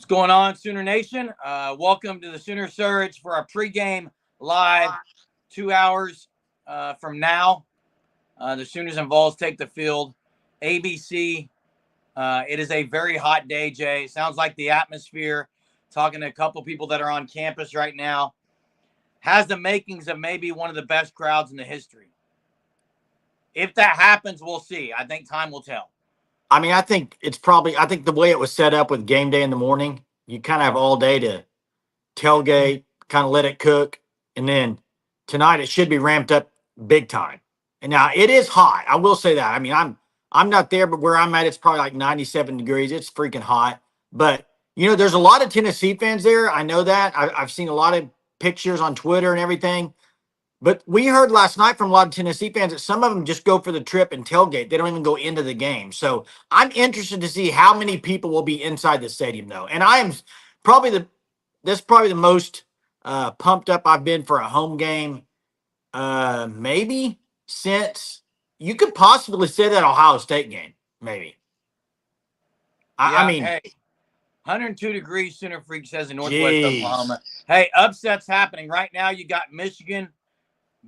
What's going on, Sooner Nation? Welcome to the Sooner Surge for our pregame live 2 hours from now. The Sooners and Vols take the field. ABC. It is a very hot day, Jay. Sounds like the atmosphere, talking to a couple people that are on campus right now, has the makings of maybe one of the best crowds in the history. If that happens, we'll see. I think time will tell. I mean, I think the way it was set up with game day in the morning, you kind of have all day to tailgate, kind of let it cook. And then tonight it should be ramped up big time. And now it is hot. I will say that. I mean, I'm not there, but where I'm at, it's probably like 97 degrees. It's freaking hot. But, there's a lot of Tennessee fans there. I know that. I've seen a lot of pictures on Twitter and everything. But we heard last night from a lot of Tennessee fans that some of them just go for the trip and tailgate. They don't even go into the game. So I'm interested to see how many people will be inside the stadium, though. And I am that's probably the most pumped up I've been for a home game, maybe since you could possibly say that Ohio State game, maybe. I mean, hey, 102 degrees, Sooner Freak says in Northwest Oklahoma. Hey, upsets happening right now. You got Michigan.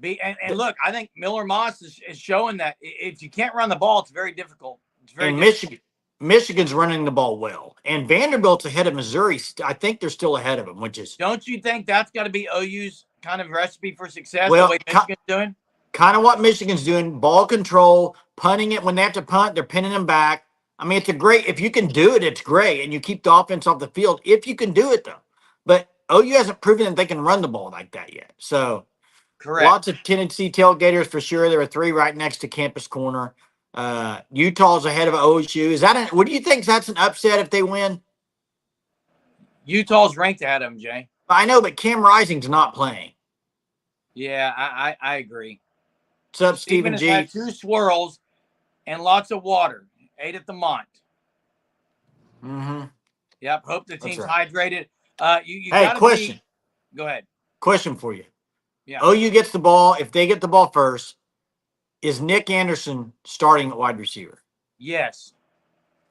And look, I think Miller Moss is showing that if you can't run the ball, it's very difficult. It's very difficult. Michigan's running the ball well, and Vanderbilt's ahead of Missouri. I think they're still ahead of them, which is. Don't you think that's got to be OU's kind of recipe for success? Well, the way Michigan's doing. Kind of what Michigan's doing: ball control, punting it when they have to punt, they're pinning them back. I mean, it's a great. If you can do it, it's great, and you keep the offense off the field. If you can do it, though, but OU hasn't proven that they can run the ball like that yet. So. Correct. Lots of Tennessee tailgaters for sure. There are 3 right next to Campus Corner. Utah's ahead of OSU. What do you think? That's an upset if they win? Utah's ranked ahead of them, Jay. I know, but Cam Rising's not playing. Yeah, I agree. What's up, Stephen G? Had 2 swirls and lots of water. 8 at the Mont. Mm-hmm. Yep. Hope the team's hydrated. Hey, question. Go ahead. Question for you. Yeah. OU gets the ball. If they get the ball first, is Nick Anderson starting at wide receiver? Yes.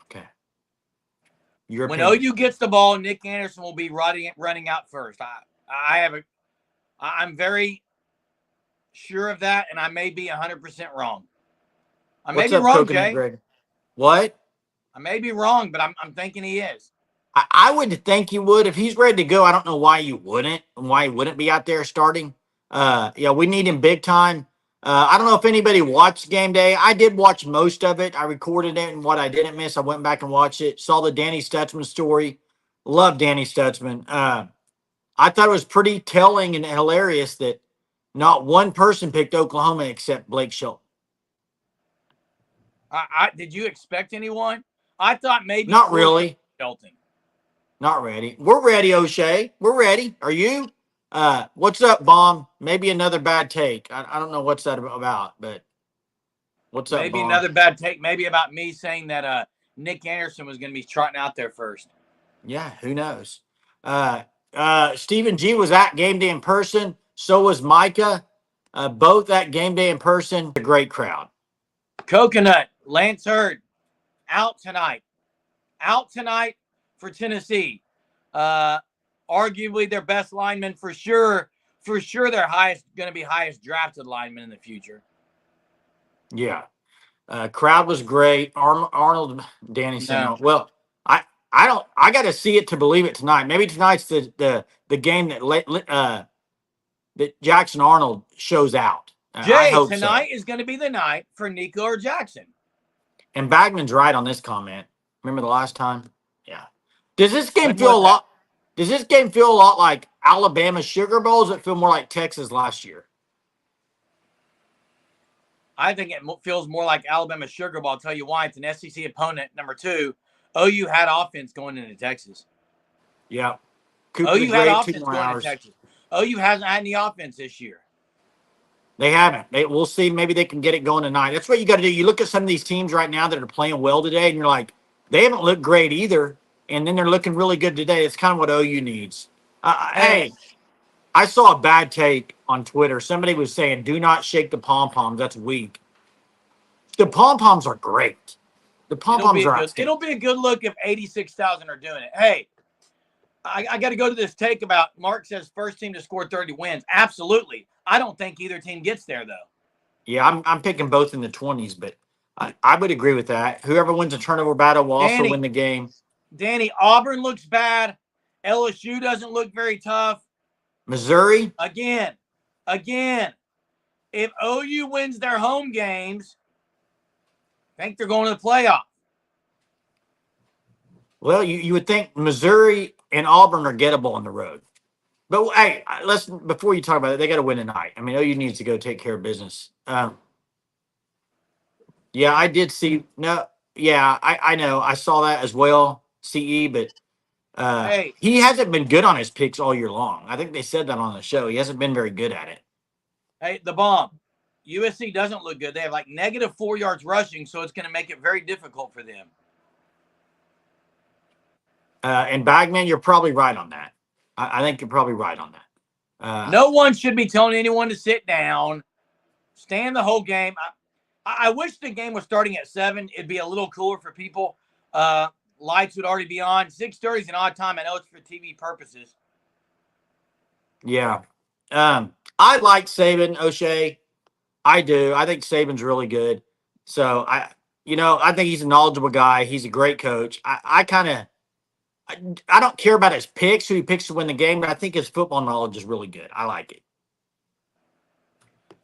Okay. When OU gets the ball, Nick Anderson will be running out first. I'm very sure of that, and I may be 100% wrong. I may be wrong, Jay. Greg? What? I may be wrong, but I'm thinking he is. I would think you would. If he's ready to go, I don't know why you wouldn't and why he wouldn't be out there starting. We need him big time. I don't know if anybody watched game day. I did watch most of it. I recorded it, and what I didn't miss, I went back and watched it. Saw the Danny Stutzman story. Love Danny Stutzman. I thought it was pretty telling and hilarious that not one person picked Oklahoma except Blake Shelton. Did you expect anyone? I thought maybe not really. Shelton. Not ready. We're ready, O'Shea. We're ready. Are you? What's up, Bomb? Maybe another bad take. I don't know what's that about, but what's up, Maybe Bomb? Another bad take. Maybe about me saying that Nick Anderson was going to be trotting out there first. Yeah, who knows? Stephen G was at game day in person. So was Micah. Both at game day in person. A great crowd. Coconut, Lance Hurd, out tonight. Out tonight for Tennessee. Arguably their best lineman for sure. For sure, their going to be highest drafted lineman in the future. Yeah, crowd was great. Arnold, Danny said, well, I got to see it to believe it tonight. Maybe tonight's the game that Jackson Arnold shows out. Jay, tonight is going to be the night for Nico or Jackson. And Bagman's right on this comment. Remember the last time? Yeah. Does this game feel a lot? Does this game feel a lot like Alabama Sugar Bowl? Or does it feel more like Texas last year? I think it feels more like Alabama Sugar Bowl. I'll tell you why. It's an SEC opponent. Number 2, OU had offense going into Texas. Yeah. OU had offense going into Texas. OU hasn't had any offense this year. They haven't. We'll see. Maybe they can get it going tonight. That's what you got to do. You look at some of these teams right now that are playing well today, and you're like, they haven't looked great either. And then they're looking really good today. It's kind of what OU needs. Hey, I saw a bad take on Twitter. Somebody was saying, do not shake the pom-poms. That's weak. The pom-poms are great. The pom-poms are outstanding. It'll be a good look if 86,000 are doing it. Hey, I got to go to this take about Mark says first team to score 30 wins. Absolutely. I don't think either team gets there, though. Yeah, I'm picking both in the 20s, but I would agree with that. Whoever wins a turnover battle will also win the game. Danny, Auburn looks bad. LSU doesn't look very tough. Missouri? Again, if OU wins their home games, I think they're going to the playoff. Well, you would think Missouri and Auburn are gettable on the road. But hey, let's before you talk about it, they got to win tonight. I mean, OU needs to go take care of business. Yeah, I did see. No, yeah, I know. I saw that as well, CE, but Hey, he hasn't been good on his picks all year long. I think they said that on the show. He hasn't been very good at it. hey, the bomb. USC doesn't look good. They have like -4 yards rushing, so it's going to make it very difficult for them. And Bagman, you're probably right on that. I think you're probably right on that. No one should be telling anyone to sit down, stand the whole game. I wish the game was starting at 7. It'd be a little cooler for people. Lights would already be on. 6:30 is an odd time. I know it's for TV purposes. Yeah. I like Saban, O'Shea. I do. I think Saban's really good. So I think he's a knowledgeable guy. He's a great coach. I don't care about his picks, who he picks to win the game, but I think his football knowledge is really good. I like it.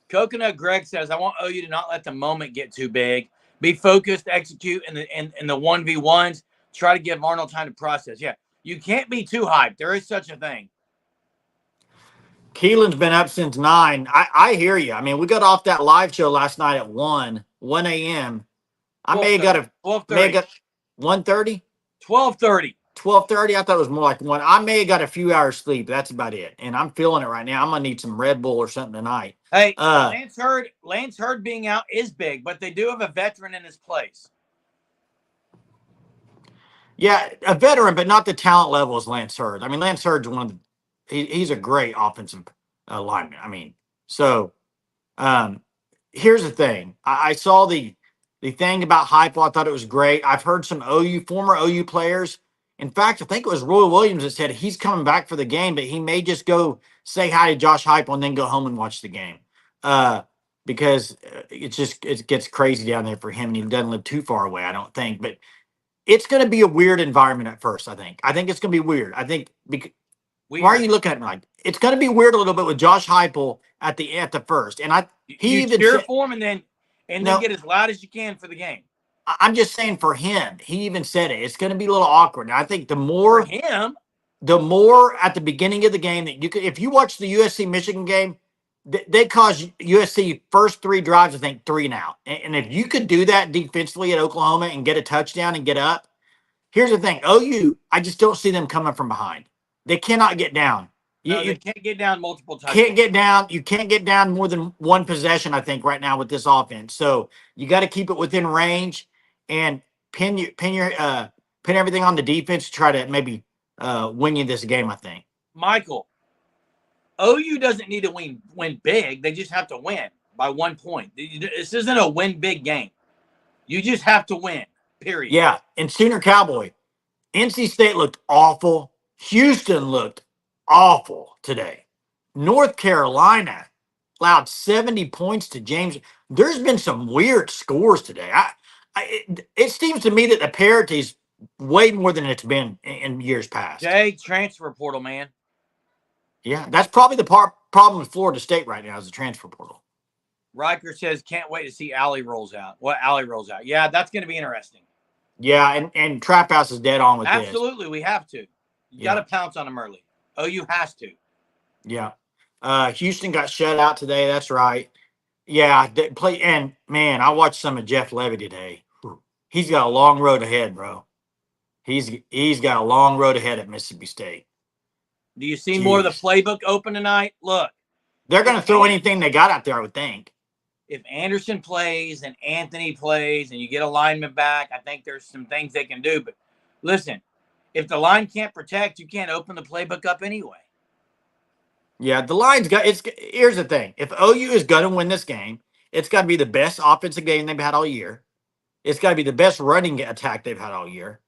Coconut Greg says, I want OU to not let the moment get too big. Be focused, execute in the 1v1s. Try to give Arnold time to process. Yeah, you can't be too hyped. There is such a thing. Keelan's been up since 9. I hear you. I mean, we got off that live show last night at 1 a.m. I may have got a 12:30. 1:30? 12:30. 12:30. I thought it was more like 1. I may have got a few hours sleep. That's about it. And I'm feeling it right now. I'm gonna need some Red Bull or something tonight. Hey, Lance Hurd being out is big, but they do have a veteran in his place. Yeah, a veteran, but not the talent level as Lance Hurd. I mean, Lance Hurd's one of the he's a great offensive lineman. I mean, so here's the thing. I saw the thing about Heupel. I thought it was great. I've heard some former OU players. In fact, I think it was Roy Williams that said he's coming back for the game, but he may just go say hi to Josh Heupel and then go home and watch the game. Because it gets crazy down there for him, and he doesn't live too far away, I don't think. But it's going to be a weird environment at first, I think. I think it's going to be weird. I think why are you looking at me like it's going to be weird a little bit with Josh Heupel at the first, and he even cheer for him and then get as loud as you can for the game. I'm just saying for him, he even said it. It's going to be a little awkward. And I think the more at the beginning of the game that you could, if you watch the USC Michigan game, they caused USC first 3 drives, I think 3 and out. And if you could do that defensively at Oklahoma and get a touchdown and get up, here's the thing. OU, I just don't see them coming from behind. They cannot get down. They can't get down multiple times. Can't get down. You can't get down more than one possession, I think, right now with this offense. So you got to keep it within range and pin everything on the defense to try to maybe win you this game, I think. Michael, OU doesn't need to win big. They just have to win by 1 point. This isn't a win big game. You just have to win, period. Yeah, and Sooner Cowboy, NC State looked awful. Houston looked awful today. North Carolina allowed 70 points to James. There's been some weird scores today. It seems to me that the parity is way more than it's been in years past. Jay, transfer portal, man. Yeah, that's probably the problem with Florida State right now is the transfer portal. Riker says, can't wait to see Allie rolls out. Allie rolls out. Yeah, that's going to be interesting. Yeah, and Trap House is dead on with this. Absolutely, we have to. You got to pounce on them early. OU has to. Yeah. Houston got shut out today. That's right. Yeah. And man, I watched some of Jeff Levy today. He's got a long road ahead, bro. He's got a long road ahead at Mississippi State. Do you see more of the playbook open tonight? Look. They're going to throw anything they got out there, I would think. If Anderson plays and Anthony plays and you get a lineman back, I think there's some things they can do. But listen, if the line can't protect, you can't open the playbook up anyway. Yeah, the line's got here's the thing. If OU is going to win this game, it's got to be the best offensive game they've had all year. It's got to be the best running attack they've had all year.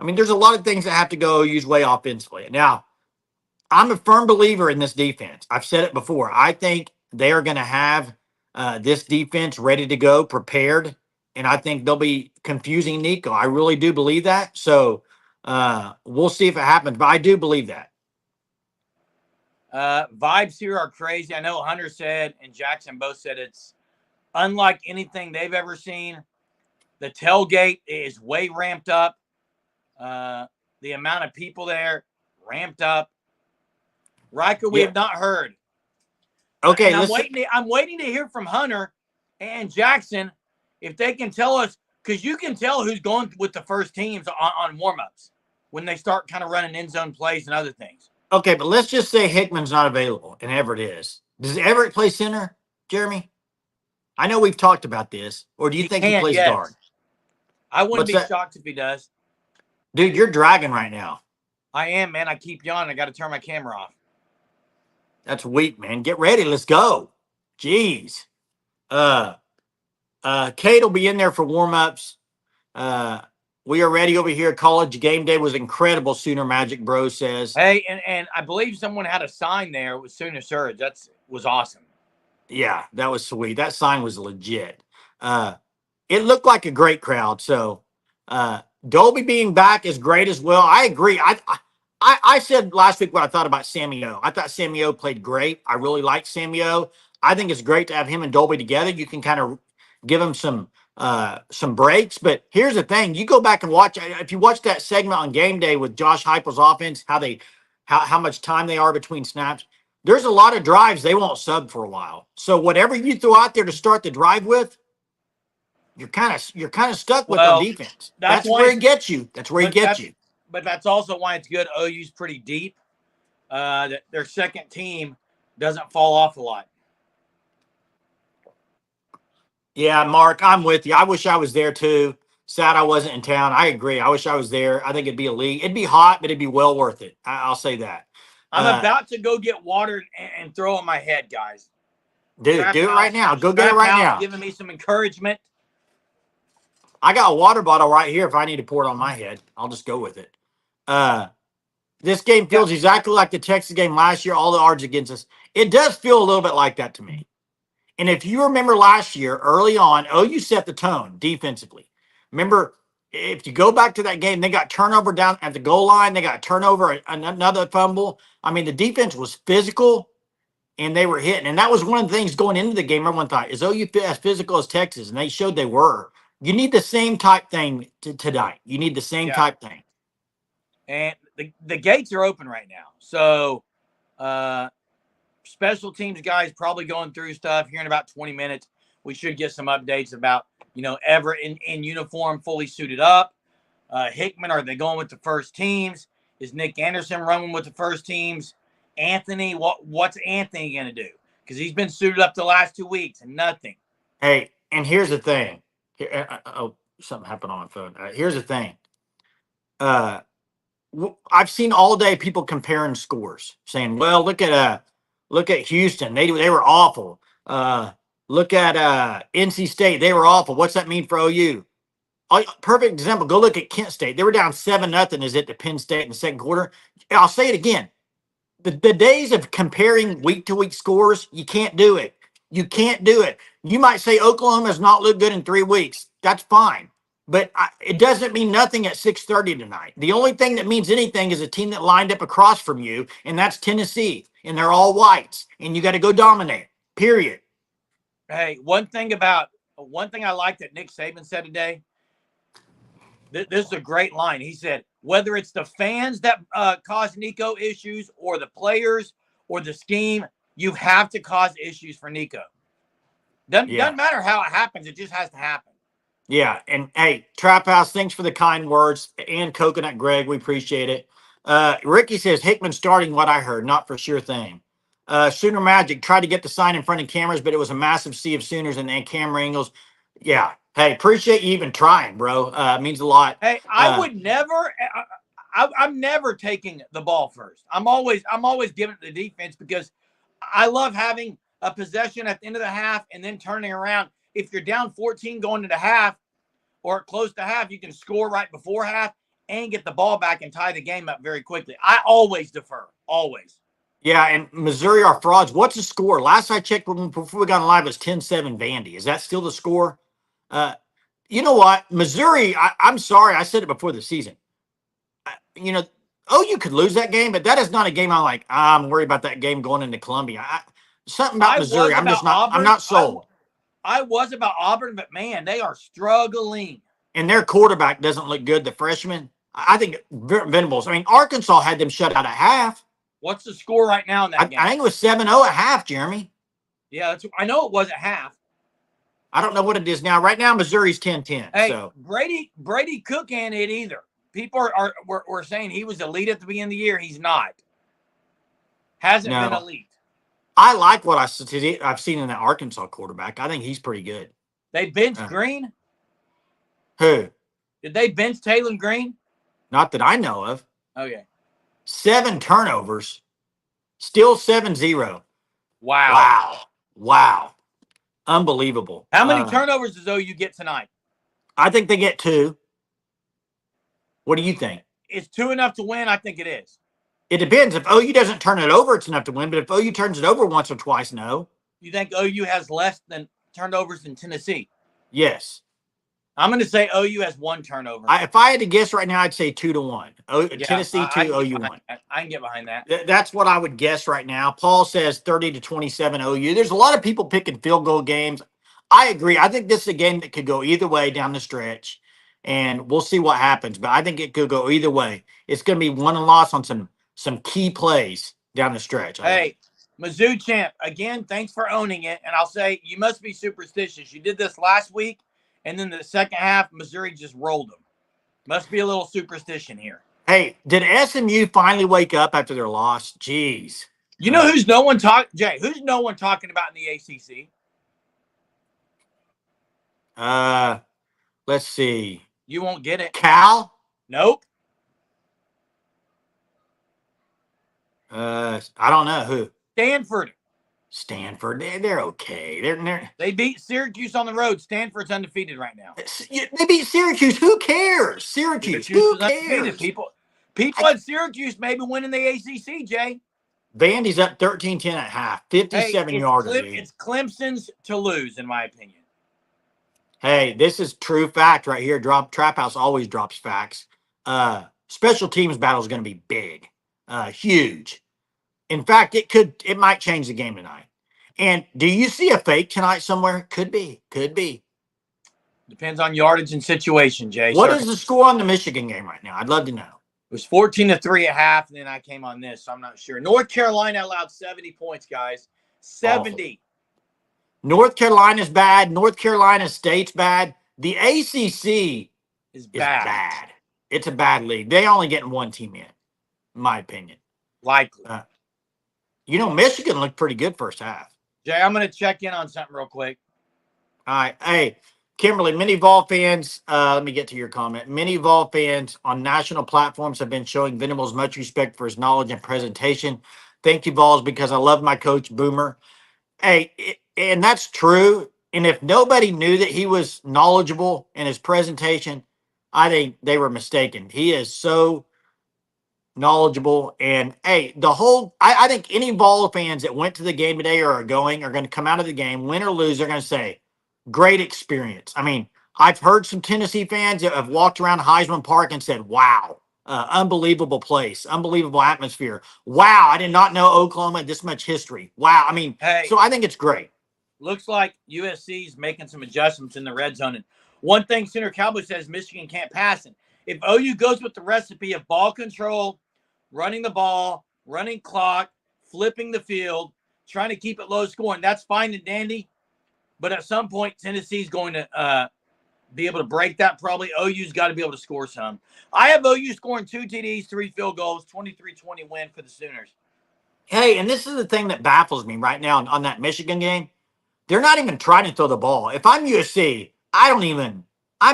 I mean, there's a lot of things that have to go OU's way offensively. Now, I'm a firm believer in this defense. I've said it before. I think they are going to have this defense ready to go, prepared, and I think they'll be confusing Nico. I really do believe that. So we'll see if it happens, but I do believe that. Vibes here are crazy. I know Hunter said and Jackson both said it's unlike anything they've ever seen. The tailgate is way ramped up. The amount of people there ramped up. Riker, we have not heard. Okay, and I'm waiting to hear from Hunter and Jackson if they can tell us, because you can tell who's going with the first teams on warm-ups when they start kind of running end zone plays and other things. Okay, but let's just say Hickman's not available and Everett is. Does Everett play center, Jeremy? I know we've talked about this. Or do you think he plays guard? I wouldn't be shocked if he does. Dude, you're dragging right now. I am, man. I keep yawning. I got to turn my camera off. That's weak, man. Get ready. Let's go. Jeez. Kate will be in there for warm-ups. We are ready over here. College game day was incredible, Sooner Magic Bro says. Hey, and I believe someone had a sign there with Sooner Surge. That was awesome. Yeah, that was sweet. That sign was legit. It looked like a great crowd. So Dolby being back is great as well. I agree. I said last week what I thought about Sammy O. I thought Sammy O played great. I really like Sammy O. I think it's great to have him and Dolby together. You can kind of give him some breaks. But here's the thing: you go back and watch. If you watch that segment on game day with Josh Heupel's offense, how much time they are between snaps. There's a lot of drives they won't sub for a while. So whatever you throw out there to start the drive with, you're kind of stuck with on defense. That's where he gets you. That's where he gets you. But that's also why it's good. OU's pretty deep. Their second team doesn't fall off a lot. Yeah, Mark, I'm with you. I wish I was there too. Sad I wasn't in town. I agree. I wish I was there. I think it'd be a league. It'd be hot, but it'd be well worth it. I'll say that. I'm about to go get water and throw on my head, guys. Dude, do it right now. Go get it right now. Giving me some encouragement. I got a water bottle right here. If I need to pour it on my head, I'll just go with it. This game feels exactly like the Texas game last year. All the odds against us. It does feel a little bit like that to me. And if you remember last year, early on, OU set the tone defensively. Remember, if you go back to that game, they got turnover down at the goal line. They got turnover, another fumble. I mean, the defense was physical, and they were hitting. And that was one of the things going into the game. Everyone thought, is OU as physical as Texas? And they showed they were. You need the same type thing tonight. You need the same type thing. And the gates are open right now. So special teams guys probably going through stuff here in about 20 minutes. We should get some updates about, Everett in uniform, fully suited up. Hickman, are they going with the first teams? Is Nick Anderson running with the first teams? Anthony, what's Anthony going to do? Because he's been suited up the last 2 weeks and nothing. Hey, and here's the thing. Something happened on my phone. Here's the thing. I've seen all day people comparing scores, saying, "Well, look at Houston. They were awful. Look at NC State. They were awful. What's that mean for OU?" Perfect example. Go look at Kent State. They were down 7-0 as it to Penn State in the second quarter. I'll say it again. The days of comparing week to week scores, you can't do it. You can't do it. You might say Oklahoma's not looked good in 3 weeks. That's fine. But it doesn't mean nothing at 6:30 tonight. The only thing that means anything is a team that lined up across from you, and that's Tennessee. And they're all whites. And you got to go dominate. Period. Hey, one thing I like that Nick Saban said today, this is a great line. He said, whether it's the fans that cause Nico issues or the players or the scheme, you have to cause issues for Nico. Doesn't matter how it happens. It just has to happen. Yeah. And, hey, Trap House, thanks for the kind words. And Coconut Greg, we appreciate it. Ricky says, Hickman starting what I heard, not for sure thing. Sooner Magic tried to get the sign in front of cameras, but it was a massive sea of Sooners and camera angles. Yeah. Hey, appreciate you even trying, bro. It means a lot. Hey, I would never. I'm never taking the ball first. I'm always giving it to the defense because I love having a possession at the end of the half and then turning around. If you're down 14 going into half or close to half, you can score right before half and get the ball back and tie the game up very quickly. I always defer, always. Yeah, and Missouri are frauds. What's the score? Last I checked before we got on live, it was 10-7 Vandy. Is that still the score? You know what? Missouri, I'm sorry. I said it before the season. You know, you could lose that game, but that is not a game I'm worried about that game going into Columbia. Something about Missouri, I'm just not, Auburn. I'm not sold. I was about Auburn, but man, they are struggling. And their quarterback doesn't look good, the freshman. I think Venables, I mean, Arkansas had them shut out at half. What's the score right now in that game? I think it was 7-0 at half, Jeremy. Yeah, I know it was at half. I don't know what it is now. Right now, Missouri's 10-10. Hey, so Brady Cook ain't it either. People were saying he was elite at the beginning of the year. He's not. Hasn't been elite. I like what I've seen in that Arkansas quarterback. I think he's pretty good. They benched Green? Who? Did they bench Taylor Green? Not that I know of. Okay. 7 turnovers. Still 7-0. Wow. Unbelievable. How many turnovers does OU get tonight? I think they get 2. What do you think? Is 2 enough to win? I think it is. It depends. If OU doesn't turn it over, it's enough to win. But if OU turns it over once or twice, no. You think OU has less than turnovers than Tennessee? Yes. I'm going to say OU has 1 turnover. If I had to guess right now, I'd say 2-1. Tennessee 2, OU 1. I can get behind that. That's what I would guess right now. Paul says 30-27 OU. There's a lot of people picking field goal games. I agree. I think this is a game that could go either way down the stretch, and we'll see what happens. But I think it could go either way. It's going to be won and lost on some key plays down the stretch. Hey, Mizzou champ, again, thanks for owning it. And I'll say you must be superstitious. You did this last week, and then the second half, Missouri just rolled them. Must be a little superstition here. Hey, did SMU finally wake up after their loss? Jeez. You know who's no one talking about in the ACC? Let's see. You won't get it. Cal? Nope. I don't know who. Stanford. They're okay. They beat Syracuse on the road. Stanford's undefeated right now. They beat Syracuse. Who cares? Syracuse. Who cares? People at Syracuse maybe winning the ACC, Jay. Vandy's up 13-10 at half. 57-yarder. It's Clemson's to lose, in my opinion. Hey, this is true fact right here. Trap House always drops facts. Special teams battle is going to be big. Huge. In fact, it might change the game tonight. And do you see a fake tonight somewhere? Could be. Depends on yardage and situation, Jay. What is the score on the Michigan game right now? I'd love to know. It was 14-3 at half, and then I came on this, so I'm not sure. North Carolina allowed 70 points, guys. 70. Awful. North Carolina's bad. North Carolina State's bad. The ACC is bad. It's a bad league. They only getting 1 team in my opinion. Likely. Michigan looked pretty good first half. Jay, I'm going to check in on something real quick. All right. Hey, Kimberly, many Vol fans, let me get to your comment. Many Vol fans on national platforms have been showing Venables much respect for his knowledge and presentation. Thank you, Vols, because I love my coach, Boomer. Hey, and that's true. And if nobody knew that he was knowledgeable in his presentation, I think they were mistaken. He is so knowledgeable. And hey, I think any Vol fans that went to the game today or are going to come out of the game, win or lose, they're going to say, great experience. I mean, I've heard some Tennessee fans that have walked around Heisman Park and said, wow, unbelievable place, unbelievable atmosphere. Wow, I did not know Oklahoma had this much history. Wow. I mean, so I think it's great. Looks like USC's making some adjustments in the red zone. And one thing Sooner Cowboy says Michigan can't pass it. If OU goes with the recipe of ball control, running the ball, running clock, flipping the field, trying to keep it low scoring, that's fine and dandy. But at some point, Tennessee's going to be able to break that. Probably OU's got to be able to score some. I have OU scoring 2 TDs, 3 field goals, 23-20 win for the Sooners. Hey, and this is the thing that baffles me right now on that Michigan game. They're not even trying to throw the ball. If I'm USC, I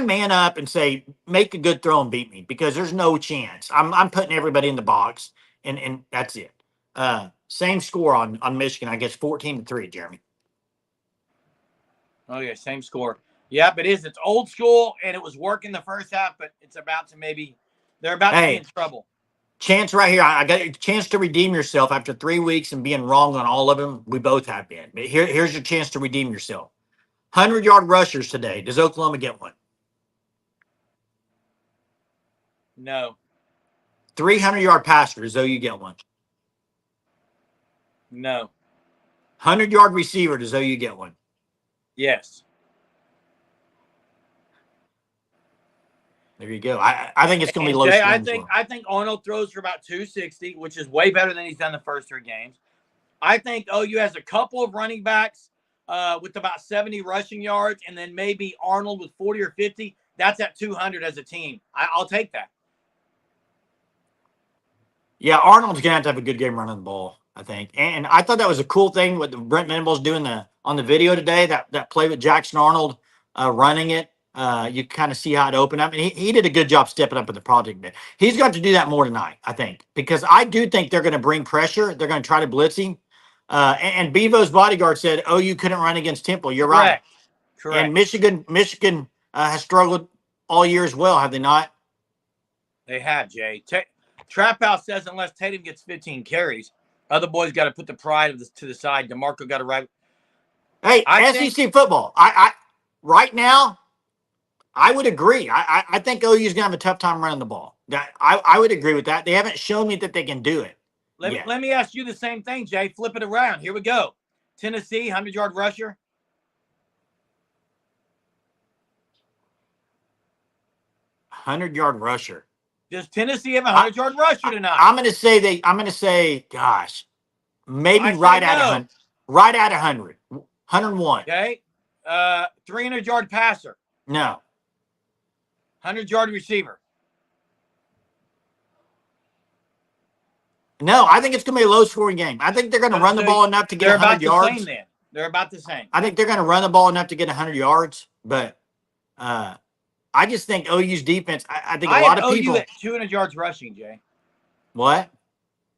man up and say, make a good throw and beat me because there's no chance. I'm putting everybody in the box, and that's it. Same score on Michigan, I guess 14-3, Jeremy. Oh, yeah, same score. Yep, it is. It's old school, and it was working the first half, but it's about to maybe They're about to be Hey, in trouble. chance right here. I got a chance to redeem yourself after 3 weeks and being wrong on all of them. We both have been. But here's your chance to redeem yourself. 100-yard rushers today. Does Oklahoma get one? No. 300-yard passers. Does OU get one? No. 100-yard receiver. Does OU get one? Yes. There you go. I think it's going to be And low Jay, scoring as well. I think Arnold throws for about 260, which is way better than he's done the first 3 games. I think OU has a couple of running backs with about 70 rushing yards, and then maybe Arnold with 40 or 50. That's at 200 as a team. I'll take that. Yeah, Arnold's going to have a good game running the ball, I think. And I thought that was a cool thing what Brent Venables doing on the video today, that play with Jackson Arnold running it. You kind of see how it opened up. And he did a good job stepping up in the project. But he's got to do that more tonight, I think, because I do think they're going to bring pressure. They're going to try to blitz him. And Bevo's bodyguard said, "Oh, you couldn't run against Temple." You're right. Correct. And Michigan has struggled all year as well, have they not? They have, Jay. Trap House says unless Tatum gets 15 carries, other boys got to put the pride to the side. DeMarco got to right. Hey, SEC football. I right now, I would agree. I think OU is going to have a tough time running the ball. I would agree with that. They haven't shown me that they can do it. Let me ask you the same thing, Jay. Flip it around. Here we go. Tennessee, 100-yard rusher. 100-yard rusher. Does Tennessee have a 100-yard rusher tonight? I'm going to say, gosh, maybe right at 100. Right at 100. 101. Okay. 300-yard passer. No. 100-yard receiver. No, I think it's going to be a low-scoring game. I think they're going to run the ball enough to get 100 yards. Same, then. They're about the same. I think they're going to run the ball enough to get 100 yards, but I just think OU's defense. I think a lot of people. I had OU at 200 yards rushing, Jay. What?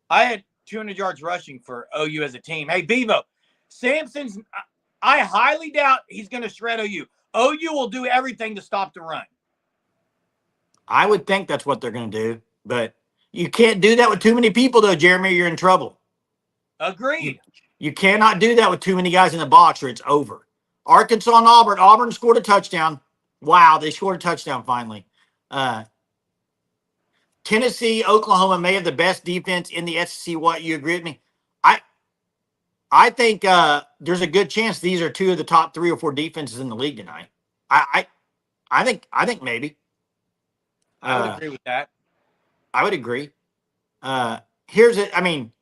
I had 200 yards rushing for OU as a team. Hey, Bevo, Sampson's. I highly doubt he's going to shred OU. OU will do everything to stop the run. I would think that's what they're going to do, but you can't do that with too many people, though, Jeremy. You're in trouble. Agreed. You cannot do that with too many guys in the box, or it's over. Arkansas and Auburn. Auburn scored a touchdown. Wow, they scored a touchdown finally. Tennessee, Oklahoma may have the best defense in the SEC. What, you agree with me? I think there's a good chance these are two of the top 3 or 4 defenses in the league tonight. I think maybe. I would agree with that. I would agree. Here's it. I mean,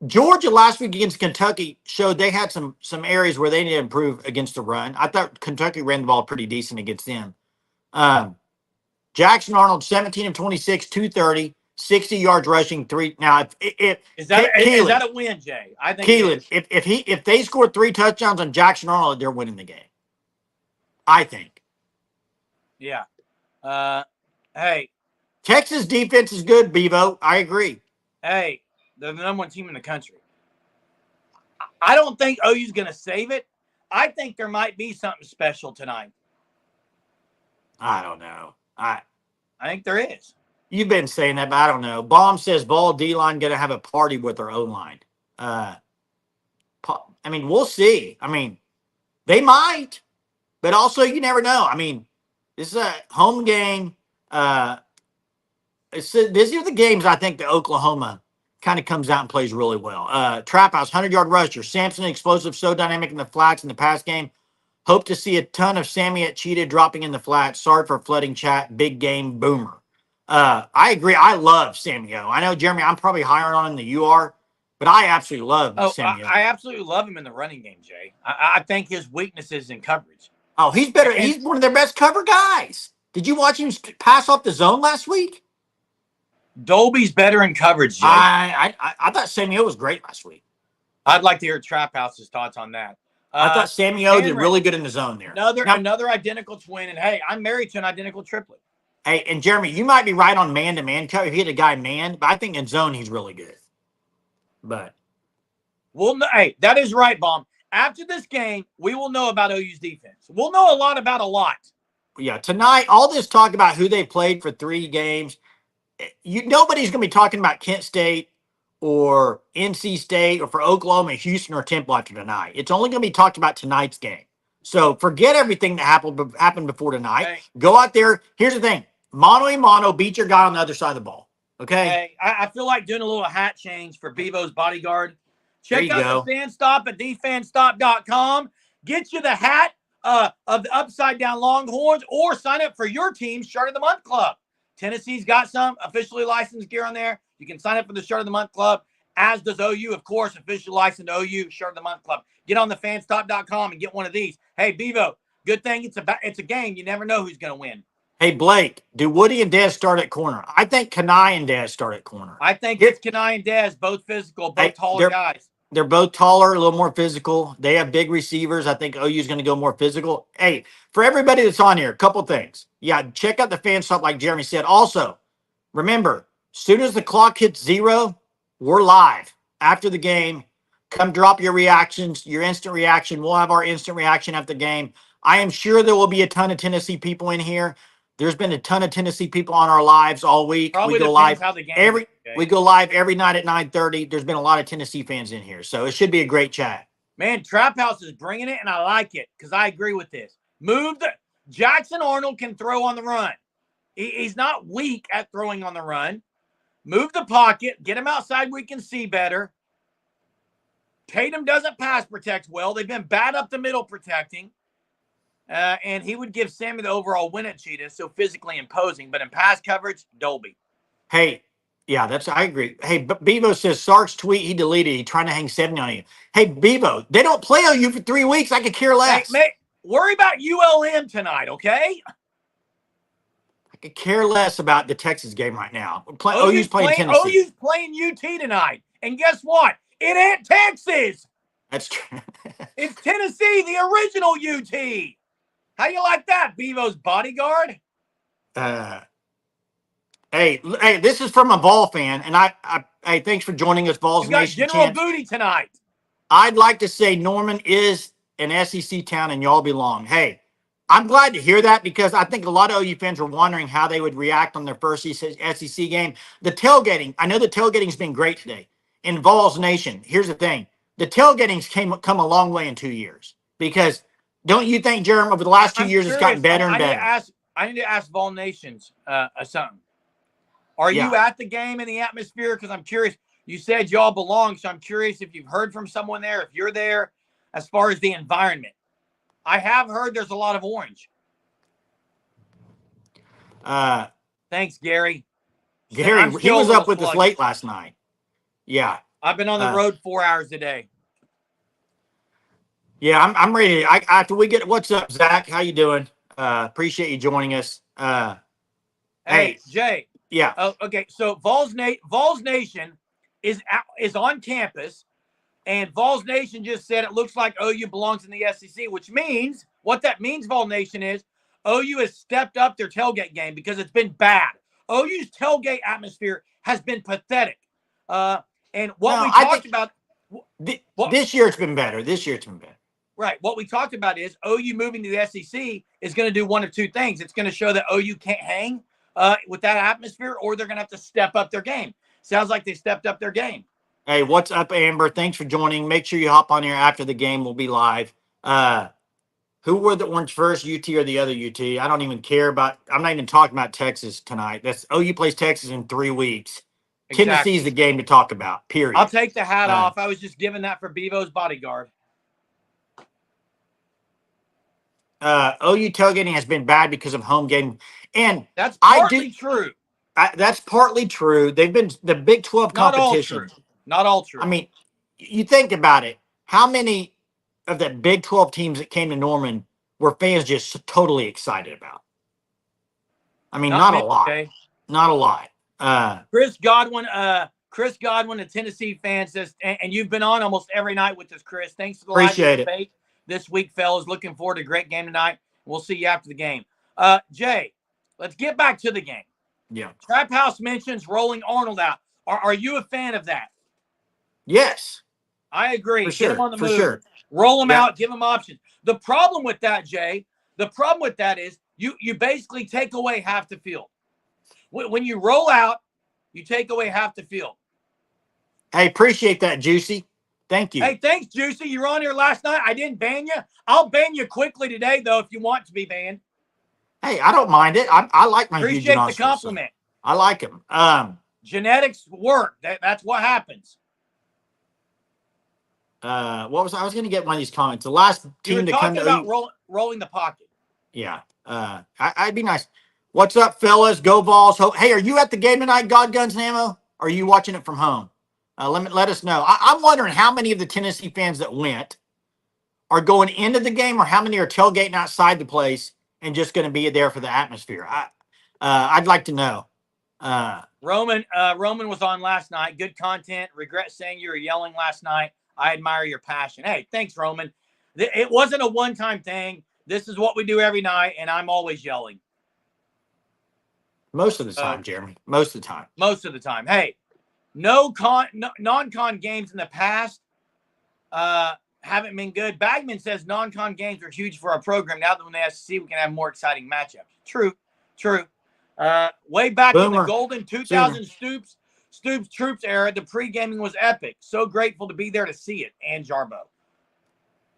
Georgia last week against Kentucky showed they had some areas where they need to improve against the run. I thought Kentucky ran the ball pretty decent against them. Jackson Arnold, 17 of 26, 230, 60 yards rushing, 3. Now, is that a win, Jay? I think Keelan, if they score 3 touchdowns on Jackson Arnold, they're winning the game. I think. Yeah. Hey. Texas defense is good, Bevo. I agree. Hey, they're the number 1 team in the country. I don't think OU's going to save it. I think there might be something special tonight. I don't know. I think there is. You've been saying that, but I don't know. Baum says Ball D-line going to have a party with their O-line. I mean, we'll see. I mean, they might, but also you never know. I mean, this is a home game. These are the games I think that Oklahoma kind of comes out and plays really well. Trap House, 100-yard rusher. Sampson, explosive, so dynamic in the flats in the pass game. Hope to see a ton of Sammy at Cheetah dropping in the flats. Sorry for flooding chat. Big game boomer. I agree. I love Sammy O. I know, Jeremy, I'm probably higher on him than you are, but I absolutely love Sammy O. I absolutely love him in the running game, Jay. I think his weakness is in coverage. Oh, he's better. He's one of their best cover guys. Did you watch him pass off the zone last week? Dolby's better in coverage, Jay. I thought Sammy O was great last week. I'd like to hear Trap House's thoughts on that. I thought Sammy O did really good in the zone there. Another identical twin, and hey, I'm married to an identical triplet. Hey, and Jeremy, you might be right on man-to-man cover if you hit a guy man, but I think in zone he's really good. But hey, that is right, Baum. After this game, we will know about OU's defense. We'll know a lot about a lot. Yeah, tonight, all this talk about who they played for 3 games, nobody's going to be talking about Kent State or NC State or for Oklahoma, Houston, or Temple after tonight. It's only going to be talked about tonight's game. So forget everything that happened before tonight. Hey, Go out there. Here's the thing: mano a mano, beat your guy on the other side of the ball. Okay. hey, I feel like doing a little hat change for Bevo's bodyguard. There Check you out go. the fan stop at thefanstop.com. Get you the hat of the Upside Down Longhorns, or sign up for your team's Shirt of the Month Club. Tennessee's got some officially licensed gear on there. You can sign up for the Shirt of the Month Club, as does OU, of course, officially licensed OU Shirt of the Month Club. Get on the fanstop.com and get one of these. Hey, Bevo, good thing it's a game. You never know who's going to win. Hey, Blake, do Woody and Dez start at corner? I think Kanai and Dez start at corner. I think it's Kanai and Dez, both physical, both taller guys. They're both taller, a little more physical. They have big receivers. I think OU is going to go more physical. Hey, for everybody that's on here, a couple things. Yeah, check out the fan stop like Jeremy said. Also, remember, as soon as the clock hits 0, we're live after the game. Come drop your reactions, your instant reaction. We'll have our instant reaction after the game. I am sure there will be a ton of Tennessee people in here. There's been a ton of Tennessee people on our lives all week. Probably we go depends live how the game every. is, okay? We go live every night at 9:30. There's been a lot of Tennessee fans in here, so it should be a great chat. Man, Trap House is bringing it, and I like it because I agree with this. Jackson Arnold can throw on the run. He's not weak at throwing on the run. Move the pocket, get him outside where he can see better. Tatum doesn't pass protect well. They've been bad up the middle protecting. And he would give Sammy the overall win at Cheetah, so physically imposing. But in pass coverage, Dolby. Hey, yeah, I agree. Hey, Bevo says Sark's tweet he deleted. He trying to hang 70 on you. Hey, Bevo, they don't play OU for 3 weeks. I could care less. Hey, worry about ULM tonight, okay? I could care less about the Texas game right now. OU's playing Tennessee. OU's playing UT tonight. And guess what? It ain't Texas. That's true. It's Tennessee, the original UT. How you like that, Bevo's bodyguard? Hey, this is from a Vol fan, and I thanks for joining us, Vols You got Nation. General Booty tonight. I'd like to say Norman is an SEC town, and y'all belong. Hey, I'm glad to hear that because I think a lot of OU fans were wondering how they would react on their first SEC game. The tailgating, I know the tailgating's been great today. In Vols Nation, here's the thing. The tailgating's come a long way in 2 years because don't you think, Jeremy, over the last 2 years, it's gotten better and better? I need to ask Vol Nations something. Are you at the game in the atmosphere? Because I'm curious. You said y'all belong, so I'm curious if you've heard from someone there, if you're there, as far as the environment. I have heard there's a lot of orange. Thanks, Gary. Gary, he was up with us late last night. Yeah. I've been on the road 4 hours a day. Yeah, I'm ready. After we get, what's up, Zach? How you doing? Appreciate you joining us. Hey, Jay. Yeah. Oh, okay. So Vols Nation is on campus, and Vols Nation just said it looks like OU belongs in the SEC, which means what that means, Vol Nation, is OU has stepped up their tailgate game because it's been bad. OU's tailgate atmosphere has been pathetic. And what we talked about this year, it's been better. Right. What we talked about is OU moving to the SEC is going to do one of two things. It's going to show that OU can't hang with that atmosphere, or they're going to have to step up their game. Sounds like they stepped up their game. Hey, what's up, Amber? Thanks for joining. Make sure you hop on here after the game. We'll be live. Who wore the orange first, UT or the other UT? I don't even care about. I'm not even talking about Texas tonight. That's OU plays Texas in 3 weeks. Exactly. Tennessee's the game to talk about, period. I'll take the hat off. I was just giving that for Bevo's bodyguard. OU tailgating has been bad because of home game. And that's partly true. That's partly true. They've been the Big 12 competition. Not all true. I mean, you think about it. How many of the Big 12 teams that came to Norman were fans just totally excited about? I mean, not a lot. Okay. Not a lot. Chris Godwin, a Tennessee fan, says, and you've been on almost every night with us, Chris. Thanks for the Appreciate debate this week, fellas. Looking forward to a great game tonight. We'll see you after the game. Jay, let's get back to the game. Yeah. Trap House mentions rolling Arnold out. Are you a fan of that? Yes. I agree. For sure. Get him on the move. Sure. Roll him out. Give him options. The problem with that, Jay, is you basically take away half the field. When you roll out, You take away half the field. Hey, appreciate that, Juicy. Thank you. Hey, thanks, Juicy. You were on here last night. I didn't ban you. I'll ban you quickly today, though, if you want to be banned. Hey, I don't mind it. I like my Appreciate the Huguenots. compliment. I like him. Genetics work. That's what happens. What was I was going to get one of these comments? The last team to come to about rolling the pocket. Yeah. I'd be nice. What's up, fellas? Go Vols. Hey, are you at the game tonight, God Guns and Ammo? Or are you watching it from home? Let us know. I'm wondering how many of the Tennessee fans that went are going into the game, or how many are tailgating outside the place and just going to be there for the atmosphere. I'd like to know. Roman was on last night. Good content. Regret saying you were yelling last night. I admire your passion. Hey, thanks, Roman. It wasn't a one-time thing. This is what we do every night, and I'm always yelling. Most of the time, Jeremy. Most of the time. Most of the time. Hey, non-con games in the past haven't been good. Bagman says non-con games are huge for our program. Now that when they SEC, we can have more exciting matchups. True. Way back in the golden 2000 Stoops Troops era, the pre-gaming was epic. So grateful to be there to see it. And Jarbo.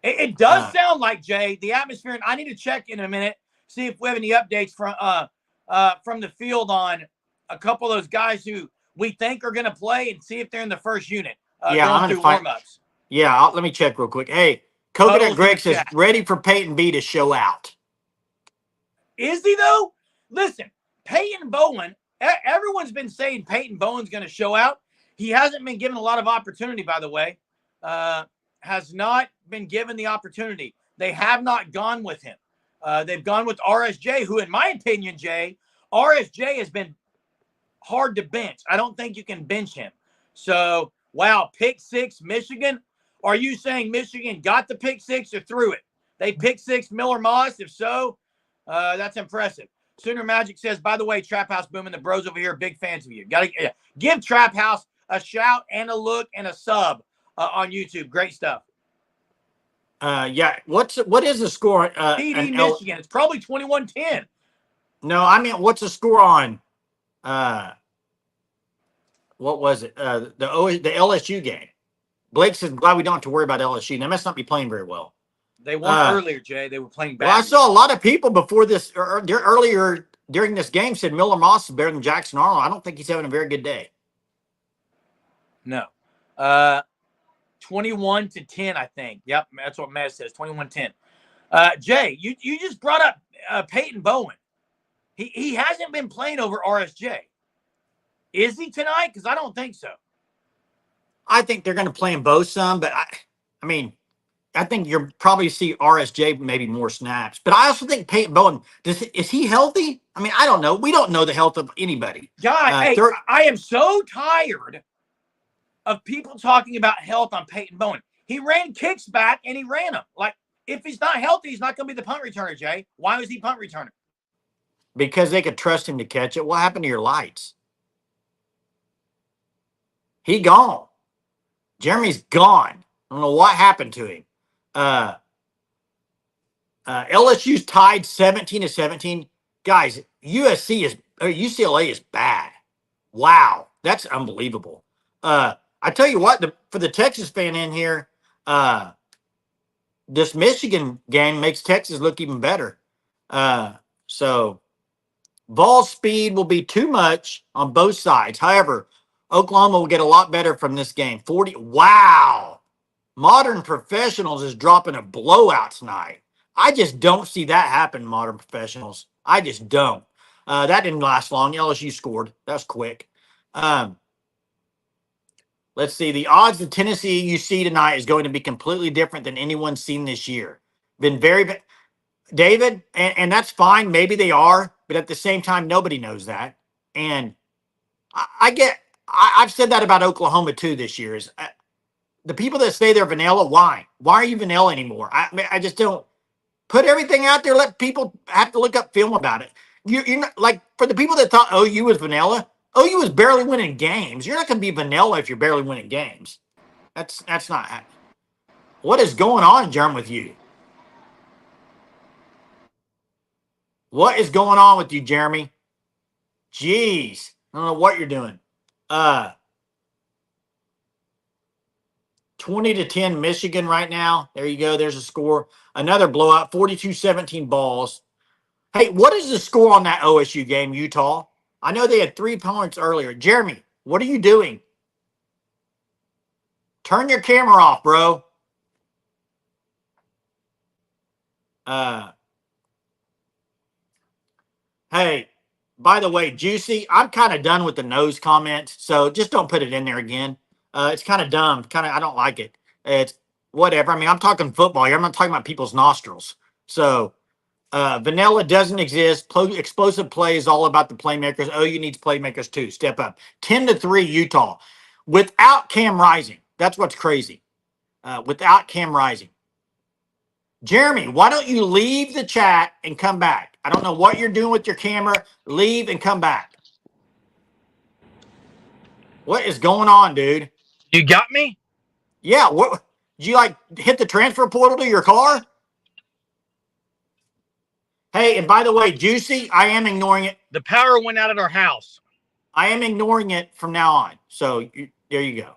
It does sound like, Jay, the atmosphere, and I need to check in a minute, see if we have any updates from the field on a couple of those guys who we think are going to play, and see if they're in the first unit going through warm-ups. Yeah, let me check real quick. Hey, Coconut Greg says, ready for Peyton B to show out. Is he, though? Listen, Peyton Bowen, everyone's been saying Peyton Bowen's going to show out. He hasn't been given a lot of opportunity, by the way. Has not been given the opportunity. They have not gone with him. They've gone with RSJ, who, in my opinion, Jay, RSJ has been hard to bench. I don't think you can bench him. So, wow, pick six, Michigan. Are you saying Michigan got the pick six or threw it? They pick six Miller Moss? If so, that's impressive. Sooner Magic says, by the way, Trap House Booming, the bros over here, big fans of you. Got to give Trap House a shout and a look and a sub on YouTube. Great stuff. Yeah. What is the score? TD Michigan. It's probably 21-10. No, I mean, what's the score on? What was it? The LSU game. Blake says, glad we don't have to worry about LSU. They must not be playing very well. They weren't earlier, Jay. They were playing bad. Well, I saw a lot of people before this, or earlier during this game, said Miller Moss is better than Jackson Arnold. I don't think he's having a very good day. No. 21-10, I think. Yep, that's what Matt says. 21-10. Jay, you just brought up Peyton Bowen. He hasn't been playing over RSJ. Is he tonight? Because I don't think so. I think they're going to play them both some, but I mean, I think you'll probably see RSJ maybe more snaps. But I also think Peyton Bowen, is he healthy? I mean, I don't know. We don't know the health of anybody. God, I am so tired of people talking about health on Peyton Bowen. He ran kicks back and he ran them. Like, if he's not healthy, he's not going to be the punt returner, Jay. Why was he punt returner? Because they could trust him to catch it. What happened to your lights? He gone. Jeremy's gone. I don't know what happened to him. LSU's tied 17-17. Guys, UCLA is bad. Wow, that's unbelievable. I tell you what, for the Texas fan in here, this Michigan game makes Texas look even better. So ball speed will be too much on both sides. However, Oklahoma will get a lot better from this game. 40. Wow. Modern Professionals is dropping a blowout tonight. I just don't see that happen, Modern Professionals. I just don't. That didn't last long. LSU scored. That was quick. Let's see. The odds of Tennessee you see tonight is going to be completely different than anyone's seen this year. Been very, David, and that's fine. Maybe they are, but at the same time, nobody knows that. And I've said that about Oklahoma too this year. Is the people that say they're vanilla? Why? Why are you vanilla anymore? I just don't put everything out there. Let people have to look up film about it. You're not, like, for the people that thought OU was vanilla. OU was barely winning games. You're not going to be vanilla if you're barely winning games. That's not happening. What is going on, Jerm, with you? What is going on with you, Jeremy? Jeez, I don't know what you're doing. Uh, 20-10 Michigan right now. There you go. There's a score. Another blowout, 42-17 balls. Hey, what is the score on that OSU game, Utah? I know they had 3 points earlier. Jeremy, what are you doing? Turn your camera off, bro. Hey, by the way, Juicy, I'm kind of done with the nose comment, so just don't put it in there again. It's kind of dumb. I don't like it. It's whatever. I mean, I'm talking football here. I'm not talking about people's nostrils. So, vanilla doesn't exist. Explosive play is all about the playmakers. OU needs playmakers too. Step up. 10-3 Utah without Cam Rising. That's what's crazy. Without Cam Rising. Jeremy, why don't you leave the chat and come back? I don't know what you're doing with your camera. Leave and come back. What is going on, dude? You got me? Yeah, what did you like hit the transfer portal to your car? Hey, and by the way, Juicy, I am ignoring it. The power went out at our house. I am ignoring it from now on. So there you go.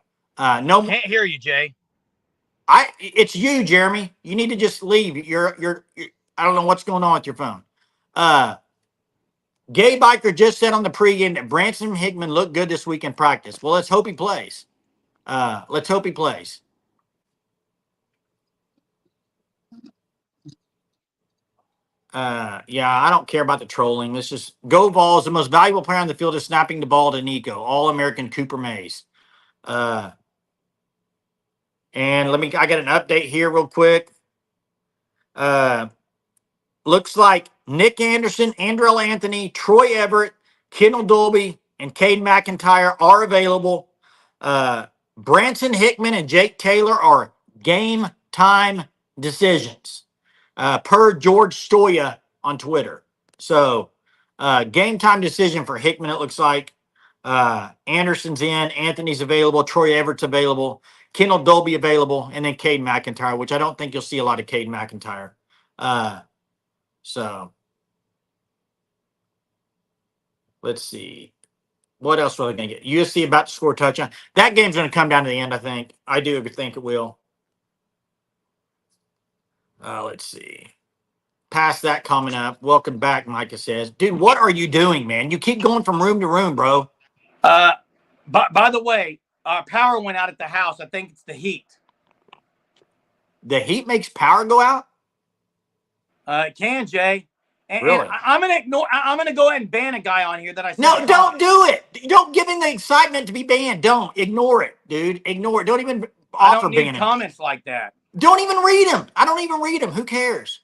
No, can't hear you, Jay. It's you, Jeremy. You need to just leave. You're I don't know what's going on with your phone. Gay Biker just said on the pregame that Branson Hickman looked good this week in practice. Well, let's hope he plays. Let's hope he plays. Yeah, I don't care about the trolling. Let's just go Vols. The most valuable player on the field is snapping the ball to Nico. All-American Cooper Mays. And I got an update here real quick. Looks like Nick Anderson, Andrell Anthony, Troy Everett, Kendall Dolby, and Cade McIntyre are available. Branson Hickman and Jake Taylor are game time decisions, per George Stoya on Twitter. So, game time decision for Hickman, it looks like. Anderson's in, Anthony's available, Troy Everett's available, Kendall Dolby available, and then Cade McIntyre, which I don't think you'll see a lot of Cade McIntyre. So let's see. What else are they going to get? USC about to score a touchdown. That game's going to come down to the end, I think. I do think it will. Let's see. Past that coming up. Welcome back, Micah says. Dude, what are you doing, man? You keep going from room to room, bro. By the way, power went out at the house. I think it's the heat. The heat makes power go out? It can, Jay. Really? And I'm gonna go ahead and ban a guy on here that I said. No, don't do it. Don't give him the excitement to be banned. Don't ignore it, dude. Ignore it. Don't even offer banning comments like that. Don't even read them. I don't even read them. Who cares?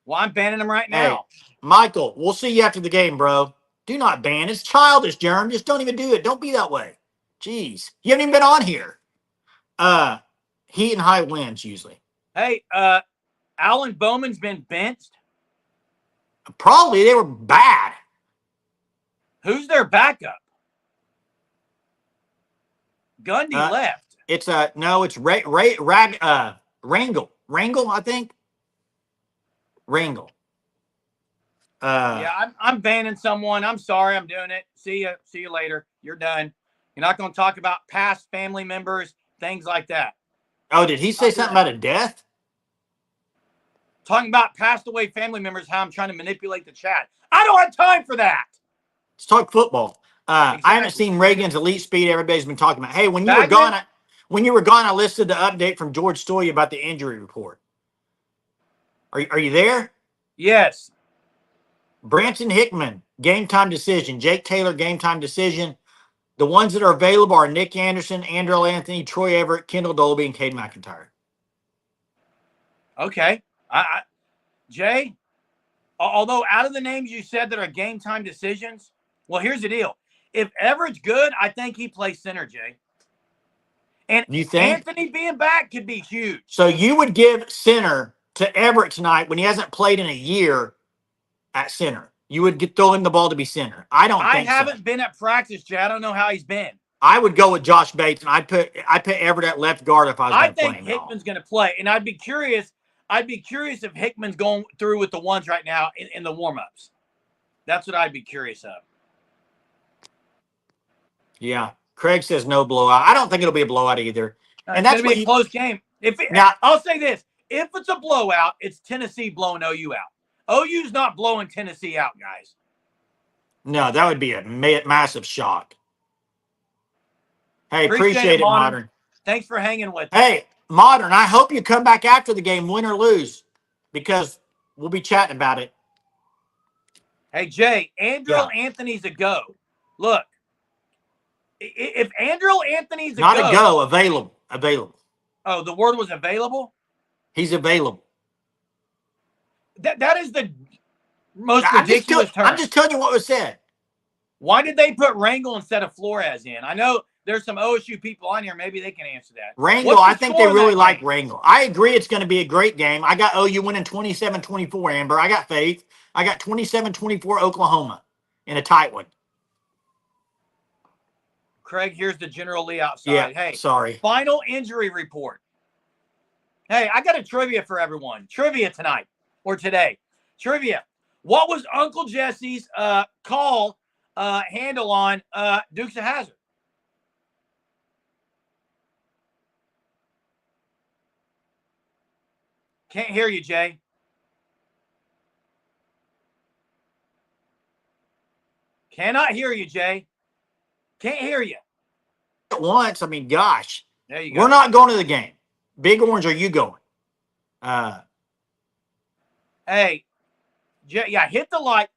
Well, I'm banning them right now. Hey, Michael, we'll see you after the game, bro. Do not ban. It's childish, Jerm. Just don't even do it. Don't be that way. Jeez, you haven't even been on here. Heat and high winds usually. Hey, Alan Bowman's been benched. Probably they were bad. Who's their backup? Gundy left. It's no, it's Rangel, I think. Rangel. Yeah, I'm banning someone. I'm sorry, I'm doing it. See you later. You're done. You're not going to talk about past family members, things like that. Oh, did he say something about a death? Talking about passed away family members, how I'm trying to manipulate the chat. I don't have time for that. Let's talk football. Exactly. I haven't seen Reagan's elite speed. Everybody's been talking about. Hey, when you were gone, I listed the update from George Stoya about the injury report. Are you there? Yes. Branson Hickman, game time decision. Jake Taylor, game time decision. The ones that are available are Nick Anderson, Andrell Anthony, Troy Everett, Kendall Dolby, and Cade McIntyre. Okay. Jay, although out of the names you said that are game time decisions, well, here's the deal. If Everett's good, I think he plays center, Jay. And you think Anthony being back could be huge. So you would give center to Everett tonight when he hasn't played in a year at center. You would throw him the ball to be center. I haven't been at practice, Jay. I don't know how he's been. I would go with Josh Bates, and I put Everett at left guard if I was going to play him. I think Hickman's going to play, and I'd be curious if Hickman's going through with the ones right now in the warm-ups. That's what I'd be curious of. Yeah, Craig says no blowout. I don't think it'll be a blowout either. And It's going that's to be what a you close game. now. I'll say this: if it's a blowout, it's Tennessee blowing OU out. OU's not blowing Tennessee out, guys. No, that would be a massive shock. Hey, Appreciate appreciate it, Modern. Thanks for hanging with us. Hey, Modern, I hope you come back after the game, win or lose, because we'll be chatting about it. Hey, Jay, Andrew Anthony's a go. Look, if Andrew Anthony's not a go, available. Oh, the word was available? He's available. That is the most ridiculous term. I'm just telling you what was said. Why did they put Rangel instead of Flores in? I know there's some OSU people on here. Maybe they can answer that. Rangel, I think they really like Rangel. I agree it's going to be a great game. I got OU winning 27-24, Amber. I got faith. I got 27-24 Oklahoma in a tight one. Craig, here's the General Lee outside. Yeah, hey, sorry. Final injury report. Hey, I got a trivia for everyone. Trivia tonight or today. Trivia. What was Uncle Jesse's call handle on Dukes of Hazzard? Can't hear you, Jay. Cannot hear you, Jay. Can't hear you. At once, I mean, gosh. There you go. We're not going to the game. Big Orange, are you going? Hey, Jay, yeah, hit the light.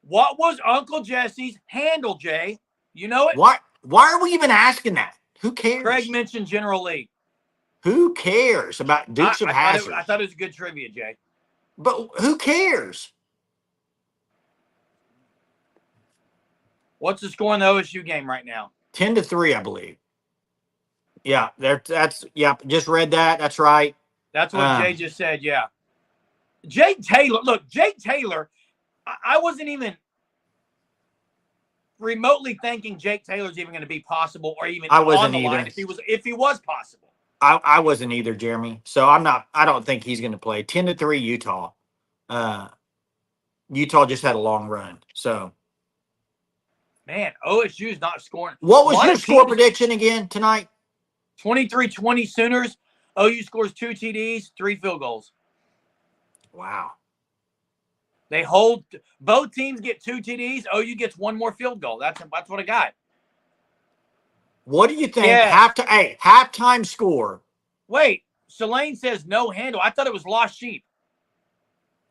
What was Uncle Jesse's handle, Jay? You know it? Why are we even asking that? Who cares? Craig mentioned General Lee. Who cares about Dukes of Hazzard? I thought it was a good trivia, Jay. But who cares? What's the score in the OSU game right now? 10-3, I believe. Yeah, just read that. That's right. That's what Jay just said, yeah. Jake Taylor, look, Jake Taylor, I wasn't even remotely thinking Jake Taylor's even going to be possible or even on the line if he was possible. I wasn't either, Jeremy. So I don't think he's going to play. 10-3 Utah. Utah just had a long run. So man, OSU's not scoring. What was your score prediction again tonight? 23-20 Sooners. OU scores 2 TDs, 3 field goals. Wow. They hold both teams get 2 TDs. OU gets 1 more field goal. That's what I got. What do you think? Halftime score. Wait, Shalane says no handle. I thought it was Lost Sheep.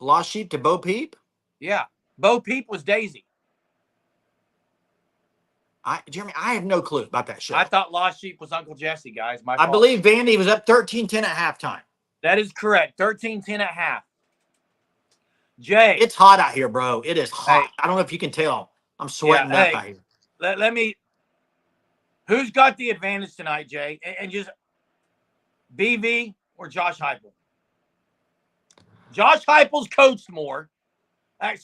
Lost Sheep to Bo Peep? Yeah. Bo Peep was Daisy. Jeremy, I have no clue about that show. I thought Lost Sheep was Uncle Jesse, guys. I believe Vandy was up 13-10 at halftime. That is correct. 13-10 at half. Jay. It's hot out here, bro. It is hot. Hey, I don't know if you can tell. I'm sweating up out here. Let me. Who's got the advantage tonight, Jay? And just BV or Josh Heupel? Josh Heupel's coached more. Josh